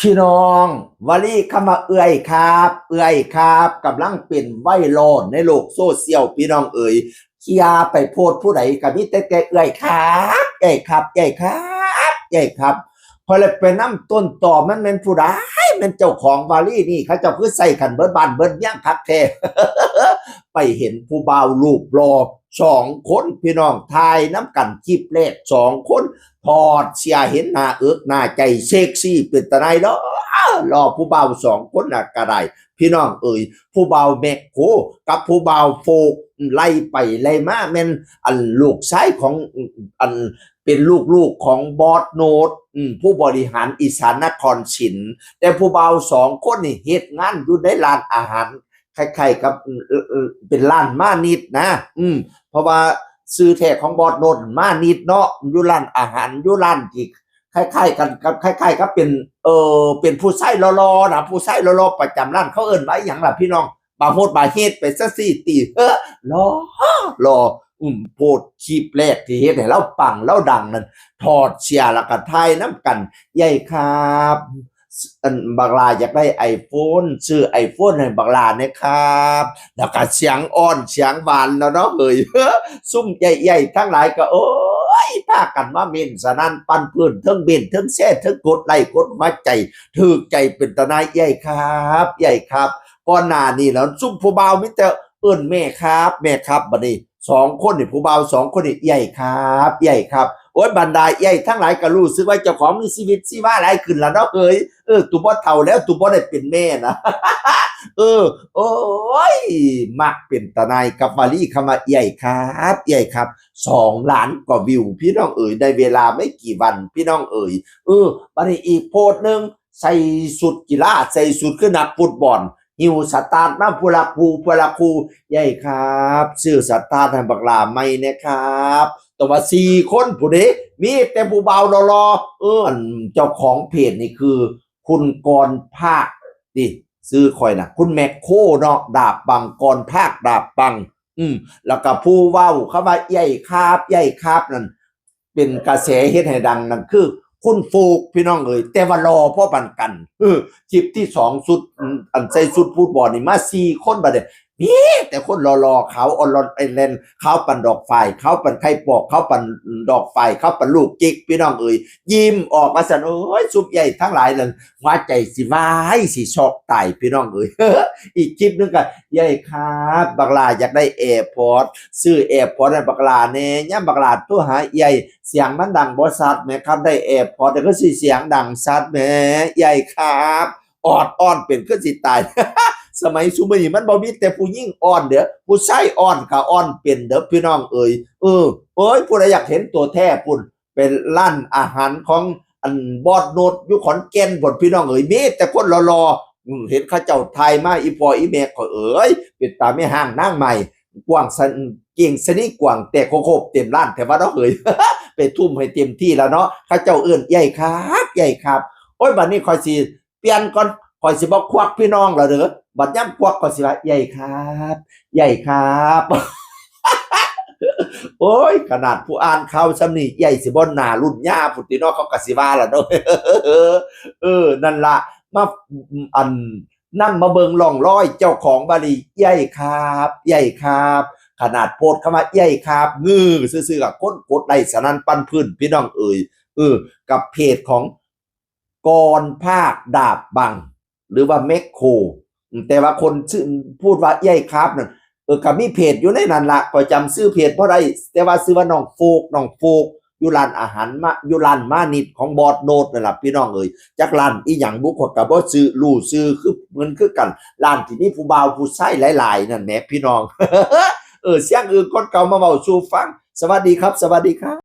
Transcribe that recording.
พี่น้องวลีคำว่าเอื่อยครับเอื่อยครับกำลังเป็นไวรัลในโลกโซเชียลพี่น้องเอ๋ยที่ยาไปโพสต์ผู้ใดก็มีแต่เอื่อยครับเอื่อยครับเอื่อยครับเอื่อยครับพอเลยไปนำต้นต่อมันเป็นผู้ใดมันเจ้าของวลีนี่เขาเจ้าคือใส่กันเบิดบ้านเบิดเมี่ยงคักแท้ ไปเห็นผู้บ่าวรูปหล่อ2 คนพี่น้องทายน้ำกันคลิปแรก2 คนถอดเสียเห็นหน้าเอิกหน้าใจเซ็กซี่เป็นตะไนเนาะรอผู้บ่าว2 คนน่ะก็ได้พี่น้องเอ๋ยผู้บ่าวแมคโครกับผู้บ่าวโฟกไล่ไปไล่มาแม่นอันลูกชายของอันเป็นลูกของบอสโนดผู้บริหารอีสานนครศิลป์แต่ผู้บ่าว2 คนนี่เฮ็ดงานอยู่ในร้านอาหารคล้ายๆกับเป็นร้านมานิดนะเพราะว่าซื้อแท้ของบอสโนดมานิดเนาะอยู่ร้านอาหารอยู่ร้านที่คล้ายๆกันกับคล้ายๆกับเป็นผู้ใช้รอๆนะผู้ใช้รอๆประจำร้านเขาเอิ้นว่าหยังล่ะพี่น้องบาโฮดบาเฮ็ดไปซะสิติรอรอโพสต์คลิปแรกที่เฮ็ดให้เราปังเราดังนั่นถอดเสียแล้วก็ถ่ายนำกันใหญ่ครับบักลาอยากได้ iPhone ซื้อ iPhone ให้บักลานะครับแล้วก็เสียงอ่อนเสียงหวานแล้วเนาะเอ้ยซุ่มใหญ่ๆทั้งหลายก็โอ้ยพากันมาเม่นสนั่นปั่นพื้นเทิงเม่นเทิงแซ่เทิงกดไลค์กดหัวใจถูกใจเป็นตาหนายใหญ่ครับใหญ่ครับก่อนหน้านี้แล้วซุ่มผู้บ่าวมีแต่เอิ้นแม่ครับแม่ครับบัดนี้2 คนนี่ผู้บ่าว2 คนนี่ใหญ่ครับใหญ่ครับโอ้ยบรรดาใหญ่ทั้งหลายก็รู้สึกว่าเจ้าของมีชีวิตชีวาหลายขึ้นแล้วเนาะเอ้ยตูบ่เฒ่าแล้วตูบ่ได้เป็นแม่นะโอ้ยมักเป็นตาหนายกับวลีคำว่าใหญ่ครับใหญ่ครับ2 ล้านกว่าวิวพี่น้องเอ๋ยในเวลาไม่กี่วันพี่น้องเอ๋ยบัดนี้อีกโพสต์นึงใส่สุดกีฬาใส่สุดคือนักฟุตบอลหิวสตาร์ทมาพูละคูใหญ่ครับซื้อสตาร์ทให้บักหลาใหม่นะครับแต่ว่า4 คนผู้ใดมีแต่ผู้บ่าวรอเจ้าของเพจนี่คือคุณกรภาคนี่ซื้อค่อยน่ะคุณแมคโครเนาะดาบบังกรภาคดาบบังแล้วก็ผู้เว้าคำว่าใหญ่ครับนั่นเป็นกระแสเฮ็ดให้ดังนั่นคือคุณโฟกพี่น้องเอ๋ยแต่ว่ารอพ่อปันกันคลิปที่2สุดอันใส่สุดฟุตบอลนี่มา4 คนบัดนี้มีแต่คนรอเขาออนลอนไอแลนด์เขาปั่นดอกไฟเขาปั่นไข่ปอกเขาปั่นดอกไฟเขาปั่นลูกจิกพี่น้องเอ๋ยยิ้มออกมาสั่นโอ้ยสุบใหญ่ทั้งหลายนั่นหัวใจสิวายสิช็อกตายพี่น้องเอ๋ยอีกคลิปนึงก็ใหญ่ครับบักลาอยากได้แอร์พอร์ตซื้อแอร์พอร์ตให้บักลาแน่ย่ำบักลาตัวหาใหญ่เสียงมันดังบ่ชัดแม่ครับได้แอร์พอร์ตแต่ก็สิเสียงดังชัดแม่ใหญ่ครับออดอ้อนเป็นคือสิตาย สมัยซุมื้อนี้มันบ่มีแต่ผู้หญิงอ่อนเด้อผู้ชายอ่อนก็อ่อนเป็นเด้อพี่น้องเอ๋ยโอ้ยผู้ใดอยากเห็นตัวแท้พุ่นเป็นร้านอาหารของอันบอดโนดอยู่ขอนแก่นพุ่นพี่น้องเอ๋ยมีแต่คนรอๆเห็นเขาเจ้าถ่ายมาอีพ่ออีแม่ก็เอ๋ยเป็นตาแม่ห้างนางใหม่กว้างสันเก่งสนิกว้างแต่โคบเต็มร้านแต่ว่าเนาะเอ๋ย ไปทุ่มให้เต็มที่แล้วเนาะเขาเจ้าเอิ้นใหญ่ครับใหญ่ครับโอ้ยบัดนี้ค่อยสิเปลี่ยนก่อนค่อยสิบ่ควักพี่น้องแล้วเด้อบัดย่ำควักค่อยสิว่าใหญ่ครับใหญ่ครับ โอ้ยขนาดผู้อ่านข่าวซ้ำนี่ใหญ่สิบ่หน้ารุ่นย่าพุ่นติเนาะเขาก็สิว่าล่ะเนาะ นั่นล่ะมาอันนำมาเบิ่งร่องรอยเจ้าของบาลีใหญ่ครับใหญ่ครับขนาดโพสต์คำว่าใหญ่ครับซื่อๆก็กดไลค์สนั่นปันพื้นพี่น้องเอ๋ยกับเพจของกรภาคดาบบังหรือว่าแมคโครแต่ว่าคนชื่อพูดว่าใหญ่ครับนั่นก็มีเพจอยู่ในนั้นล่ะก็จำชื่อเพจบ่ได้แต่ว่าชื่อว่าน้องโฟกอยู่ร้านอาหารมาอยู่ร้านมานิดของบอสโนดนั่นล่ะพี่น้องเอ๋ยจักร้านอีหยังบุคคลก็บ่ชื่อรู้ชื่อคือเหมือนคือกันร้านที่มีผู้บ่าวผู้ชายหลายๆนั่นแหมพี่น้อง เสียงอื่นคนเก่ามาเว้าสู่ฟังสวัสดีครับสวัสดีครับ